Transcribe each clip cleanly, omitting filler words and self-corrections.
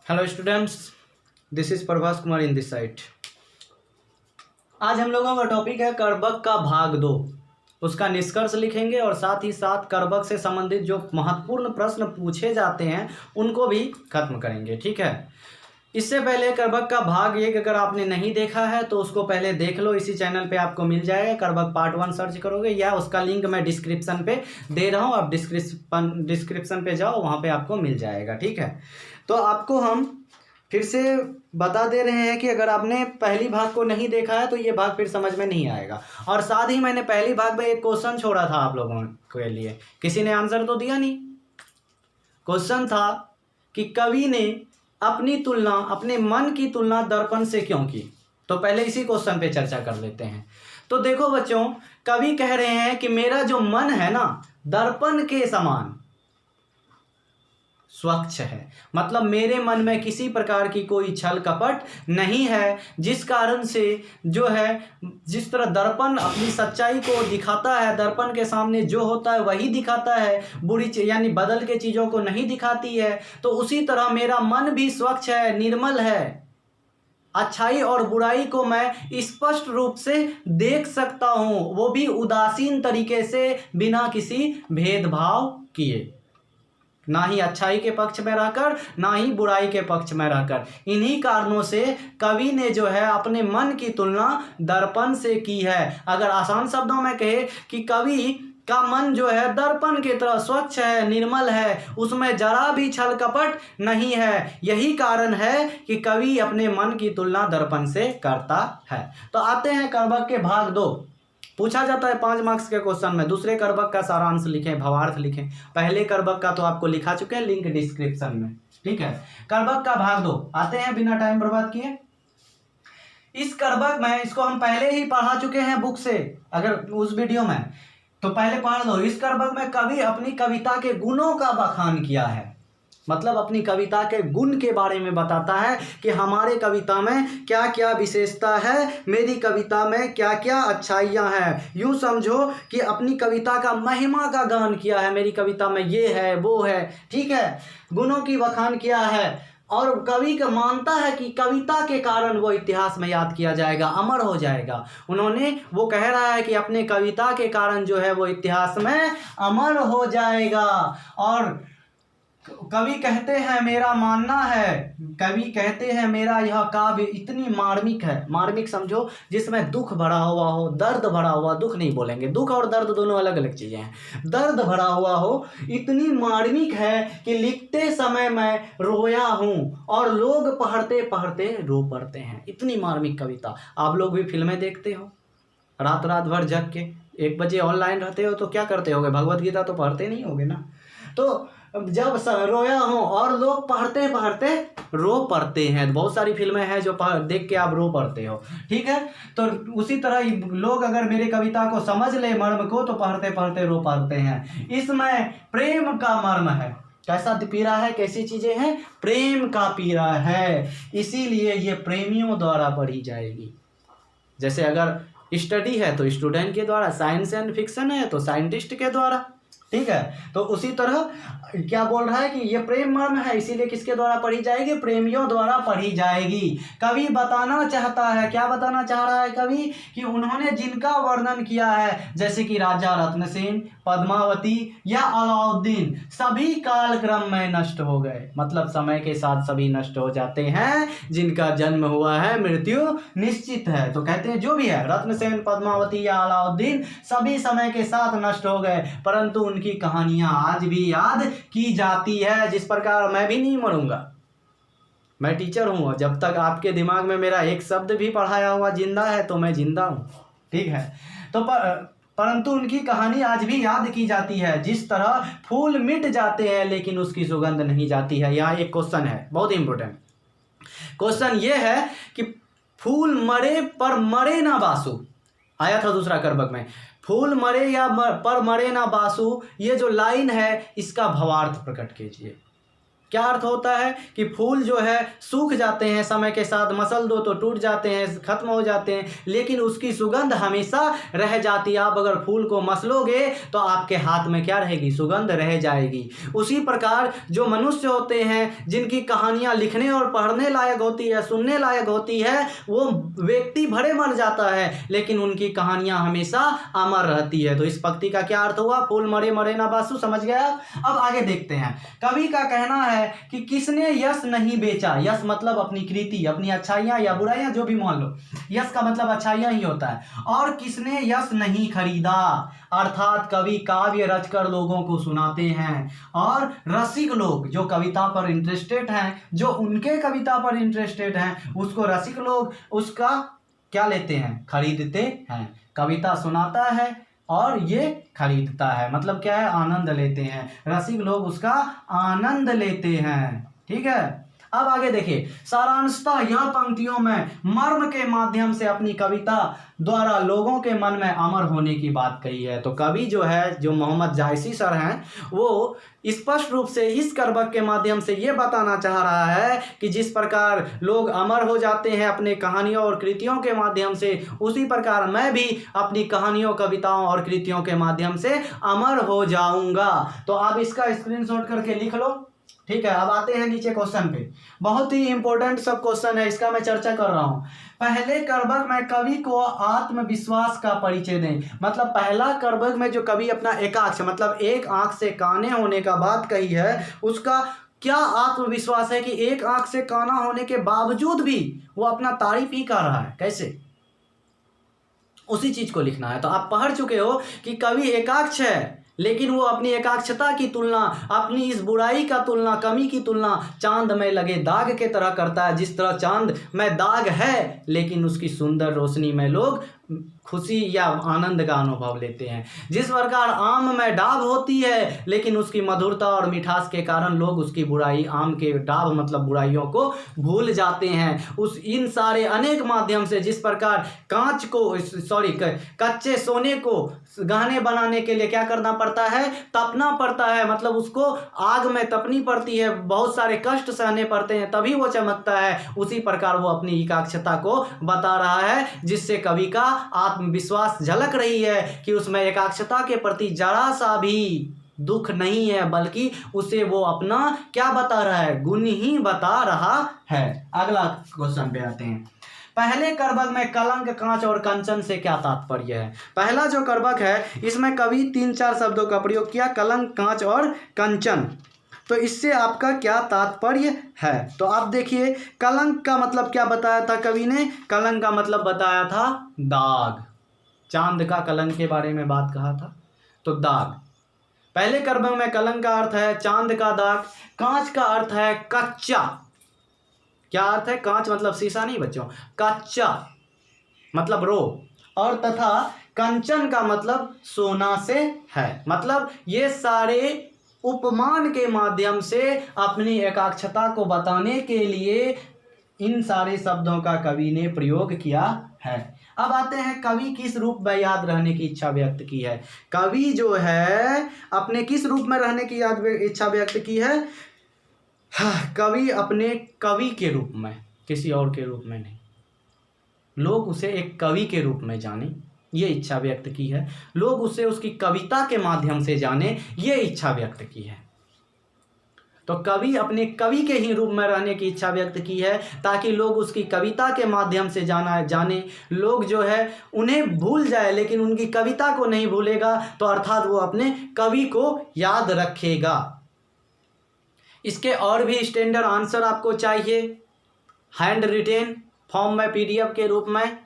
Hello students, this is Prabhas Kumar in this site. आज हम लोगों का टॉपिक है करबक का भाग 2। उसका निष्कर्ष लिखेंगे और साथ ही साथ करबक से संबंधित जो महत्वपूर्ण प्रश्न पूछे जाते हैं उनको भी खत्म करेंगे। ठीक है, इससे पहले करबक का भाग 1 अगर आपने नहीं देखा है तो उसको पहले देख लो। इसी चैनल पे आपको मिल जाएगा, करबक पार्ट 1 सर्च करोगे या उसका लिंक मैं डिस्क्रिप्शन पे दे रहा हूँ, आप डिस्क्रिप्शन पे जाओ, वहाँ पे आपको मिल जाएगा। ठीक है, तो आपको हम फिर से बता दे रहे हैं कि अगर आपने पहली भाग को नहीं देखा है तो ये भाग फिर समझ में नहीं आएगा। और साथ ही मैंने पहली भाग में एक क्वेश्चन छोड़ा था आप लोगों के लिए, किसी ने आंसर तो दिया नहीं। क्वेश्चन था कि कवि ने अपनी तुलना, अपने मन की तुलना दर्पण से क्यों की। तो पहले इसी क्वेश्चन पे चर्चा कर लेते हैं। तो देखो बच्चों, कवि कह रहे हैं कि मेरा जो मन है ना, दर्पण के समान स्वच्छ है। मतलब मेरे मन में किसी प्रकार की कोई छल कपट नहीं है, जिस कारण से जो है, जिस तरह दर्पण अपनी सच्चाई को दिखाता है, दर्पण के सामने जो होता है वही दिखाता है, बुरी यानी बदल के चीज़ों को नहीं दिखाती है, तो उसी तरह मेरा मन भी स्वच्छ है, निर्मल है। अच्छाई और बुराई को मैं स्पष्ट रूप से देख सकता हूँ, वो भी उदासीन तरीके से, बिना किसी भेदभाव किए, ना ही अच्छाई के पक्ष में रहकर ना ही बुराई के पक्ष में रहकर। इन्हीं कारणों से कवि ने जो है अपने मन की तुलना दर्पण से की है। अगर आसान शब्दों में कहे कि कवि का मन जो है दर्पण की तरह स्वच्छ है, निर्मल है, उसमें जरा भी छल कपट नहीं है। यही कारण है कि कवि अपने मन की तुलना दर्पण से करता है। तो आते हैं करबक के भाग 2। पूछा जाता है 5 मार्क्स के क्वेश्चन में, दूसरे करबक का सारांश लिखें, भावार्थ लिखें। पहले करबक का तो आपको लिखा चुके हैं, लिंक डिस्क्रिप्शन में। ठीक है, करबक का भाग 2 आते हैं बिना टाइम बर्बाद किए। इस करबक में, इसको हम पहले ही पढ़ा चुके हैं बुक से, अगर उस वीडियो में तो पहले पढ़ लो। इस करबक में कवि अपनी कविता के गुणों का बखान किया है, मतलब अपनी कविता के गुण के बारे में बताता है कि हमारे कविता में क्या क्या विशेषता है, मेरी कविता में क्या क्या अच्छाइयाँ हैं। यूँ समझो कि अपनी कविता का महिमा का गान किया है, मेरी कविता में ये है वो है। ठीक है, गुणों की बखान किया है और कवि का मानता है कि कविता के कारण वो इतिहास में याद किया जाएगा, अमर हो जाएगा। वो कह रहा है कि अपने कविता के कारण जो है वो इतिहास में अमर हो जाएगा। और कवि कहते हैं, मेरा मानना है, कवि कहते हैं मेरा यह काव्य इतनी मार्मिक है। मार्मिक समझो जिसमें दुख भरा हुआ हो, दर्द भरा हुआ, दुख नहीं बोलेंगे, दुख और दर्द दोनों अलग अलग चीजें हैं। दर्द भरा हुआ हो, इतनी मार्मिक है कि लिखते समय मैं रोया हूँ और लोग पढ़ते पढ़ते रो पड़ते हैं। इतनी मार्मिक कविता। आप लोग भी फिल्में देखते हो, रात रात भर जग के 1 बजे ऑनलाइन रहते हो तो क्या करते होगे, भगवत गीता तो पढ़ते नहीं होगे ना। तो जब रोया हूँ और लोग पढ़ते पढ़ते रो पड़ते हैं, बहुत सारी फिल्में हैं जो देख के आप रो पड़ते हो। ठीक है, तो उसी तरह लोग अगर मेरे कविता को समझ ले मर्म को तो पढ़ते पढ़ते रो पड़ते हैं। इसमें प्रेम का मर्म है। कैसा पीड़ा है, कैसी चीजें हैं, प्रेम का पीड़ा है, इसीलिए ये प्रेमियों द्वारा पढ़ी जाएगी। जैसे अगर स्टडी है तो स्टूडेंट के द्वारा, साइंस एंड फिक्शन है तो साइंटिस्ट के द्वारा। ठीक है, तो उसी तरह क्या बोल रहा है कि ये प्रेम मर्म है, इसीलिए किसके द्वारा पढ़ी जाएगी, प्रेमियों द्वारा पढ़ी जाएगी। कवि बताना चाहता है, क्या बताना चाह रहा है कवि, कि उन्होंने जिनका वर्णन किया है, जैसे कि राजा रत्नसेन, पद्मावती या अलाउद्दीन, सभी कालक्रम में नष्ट हो गए। मतलब समय के साथ सभी नष्ट हो जाते हैं, जिनका जन्म हुआ है मृत्यु निश्चित है। तो कहते हैं जो भी है, रत्नसेन, पद्मावती या अलाउद्दीन, सभी समय के साथ नष्ट हो गए, परंतु उनकी कहानियां आज भी याद की जाती है। जिस प्रकार मैं भी नहीं मरूंगा, मैं टीचर हूं, जब तक आपके दिमाग में मेरा एक शब्द भी पढ़ाया हुआ जिंदा है तो मैं जिंदा हूं। ठीक है, तो परंतु उनकी कहानी आज भी याद की जाती है। जिस तरह फूल मिट जाते हैं लेकिन उसकी सुगंध नहीं जाती है। यहाँ एक क्वेश्चन है, बहुत इंपॉर्टेंट क्वेश्चन ये है कि फूल मरे पर मरे ना बासु, आया था दूसरा करबक में, फूल मरे या पर मरे ना बासु, ये जो लाइन है इसका भावार्थ प्रकट कीजिए। क्या अर्थ होता है कि फूल जो है सूख जाते हैं समय के साथ, मसल दो तो टूट जाते हैं, खत्म हो जाते हैं, लेकिन उसकी सुगंध हमेशा रह जाती है। आप अगर फूल को मसलोगे तो आपके हाथ में क्या रहेगी, सुगंध रह जाएगी। उसी प्रकार जो मनुष्य होते हैं जिनकी कहानियाँ लिखने और पढ़ने लायक होती है, सुनने लायक होती है, वो व्यक्ति भरे मर जाता है लेकिन उनकी कहानियाँ हमेशा अमर रहती है। तो इस पंक्ति का क्या अर्थ हुआ, फूल मरे मरे ना बासु, समझ गया। अब आगे देखते हैं। कवि का कहना है कि किसने यश नहीं बेचा, यश मतलब अपनी कृति, अपनी अच्छाइयां या बुराइयां जो भी मान लो, यश का मतलब अच्छाइयां ही होता है। और किसने यश नहीं खरीदा, अर्थात कवि काव्य रचकर लोगों को सुनाते हैं और रसिक लोग जो कविता पर इंटरेस्टेड हैं, जो उनके कविता पर इंटरेस्टेड हैं, उसको रसिक लोग उसका क्या लेते हैं, खरीदते हैं। कविता सुनाता है और ये खरीदता है, मतलब क्या है, आनंद लेते हैं, रसिक लोग उसका आनंद लेते हैं। ठीक है, अब आगे देखिए। सारांशतः यह पंक्तियों में मर्म के माध्यम से अपनी कविता द्वारा लोगों के मन में अमर होने की बात कही है। तो कवि जो है, जो मोहम्मद जायसी सर हैं, वो स्पष्ट रूप से इस करबक के माध्यम से ये बताना चाह रहा है कि जिस प्रकार लोग अमर हो जाते हैं अपने कहानियों और कृतियों के माध्यम से, उसी प्रकार मैं भी अपनी कहानियों, कविताओं और कृतियों के माध्यम से अमर हो जाऊंगा। तो आप इसका स्क्रीनशॉट करके लिख लो। ठीक है, अब आते हैं नीचे क्वेश्चन पे। बहुत ही इंपॉर्टेंट सब क्वेश्चन है, इसका मैं चर्चा कर रहा हूं। पहले करबक में कवि को आत्मविश्वास का परिचय दें। मतलब पहला करबक में जो कवि अपना एकाक्ष, मतलब एक आंख से काने होने का बात कही है, उसका क्या आत्मविश्वास है कि एक आंख से काना होने के बावजूद भी वो अपना तारीफ ही कर रहा है। कैसे, उसी चीज को लिखना है। तो आप पढ़ चुके हो कि कवि एकाक्ष है, लेकिन वो अपनी एकाक्षता की तुलना, अपनी इस बुराई का तुलना, कमी की तुलना चांद में लगे दाग के तरह करता है। जिस तरह चांद में दाग है लेकिन उसकी सुंदर रोशनी में लोग खुशी या आनंद का अनुभव लेते हैं। जिस प्रकार आम में डाब होती है लेकिन उसकी मधुरता और मिठास के कारण लोग उसकी बुराई, आम के डाब मतलब बुराइयों को भूल जाते हैं। उस इन सारे अनेक माध्यम से, जिस प्रकार कांच को कच्चे सोने को गहने बनाने के लिए क्या करना पड़ता है, तपना पड़ता है, मतलब उसको आग में तपनी पड़ती है, बहुत सारे कष्ट सहने पड़ते हैं तभी वो चमकता है। उसी प्रकार वो अपनी एकाक्षता को बता रहा है, जिससे कवि का आत्मविश्वास झलक रही है कि उसमें एकाक्षता के प्रति जरा सा भी दुख नहीं है, बल्कि उसे वो अपना क्या बता रहा है, गुण ही बता रहा है। अगला क्वेश्चन पे आते हैं। पहले करबक में कलंक, कांच और कंचन से क्या तात्पर्य है। पहला जो करबक है इसमें कवि 3-4 शब्दों का प्रयोग किया, कलंक, कांच और कंचन। तो इससे आपका क्या तात्पर्य है। तो आप देखिए, कलंक का मतलब क्या बताया था कवि ने, कलंक का मतलब बताया था दाग। चांद का कलंक के बारे में बात कहा था, तो दाग। पहले करबक में कलंक का अर्थ है चांद का दाग, कांच का अर्थ है कच्चा। क्या अर्थ है, कांच मतलब शीशा नहीं बच्चों, कच्चा मतलब रो, और तथा कंचन का मतलब सोना से है। मतलब ये सारे उपमान के माध्यम से अपनी एकाक्षता को बताने के लिए इन सारे शब्दों का कवि ने प्रयोग किया है। अब आते हैं, कवि किस रूप में याद रहने की इच्छा व्यक्त की है। कवि जो है अपने किस रूप में रहने की इच्छा व्यक्त की है। कवि अपने कवि के रूप में, किसी और के रूप में नहीं। लोग उसे एक कवि के रूप में जाने, ये इच्छा व्यक्त की है। लोग उसे उसकी कविता के माध्यम से जाने, ये इच्छा व्यक्त की है। तो कवि अपने कवि के ही रूप में रहने की इच्छा व्यक्त की है, ताकि लोग उसकी कविता के माध्यम से जाने। लोग जो है उन्हें भूल जाए लेकिन उनकी कविता को नहीं भूलेगा, तो अर्थात वो अपने कवि को याद रखेगा। इसके और भी स्टैंडर्ड आंसर आपको चाहिए हैंड रिटेन फॉर्म में, पीडीएफ के रूप में,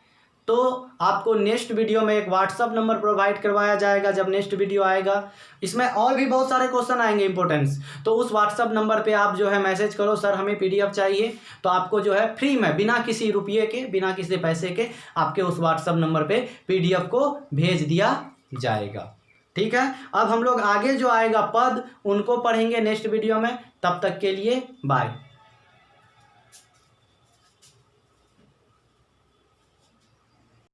तो आपको नेक्स्ट वीडियो में एक व्हाट्सअप नंबर प्रोवाइड करवाया जाएगा जब नेक्स्ट वीडियो आएगा। इसमें और भी बहुत सारे क्वेश्चन आएंगे इंपॉर्टेंस, तो उस व्हाट्सअप नंबर पे आप जो है मैसेज करो, सर हमें पीडीएफ चाहिए, तो आपको जो है फ्री में, बिना किसी रुपये के, बिना किसी पैसे के, आपके उस व्हाट्सअप नंबर पे पीडीएफ को भेज दिया जाएगा। ठीक है, अब हम लोग आगे जो आएगा पद, उनको पढ़ेंगे नेक्स्ट वीडियो में। तब तक के लिए बाय।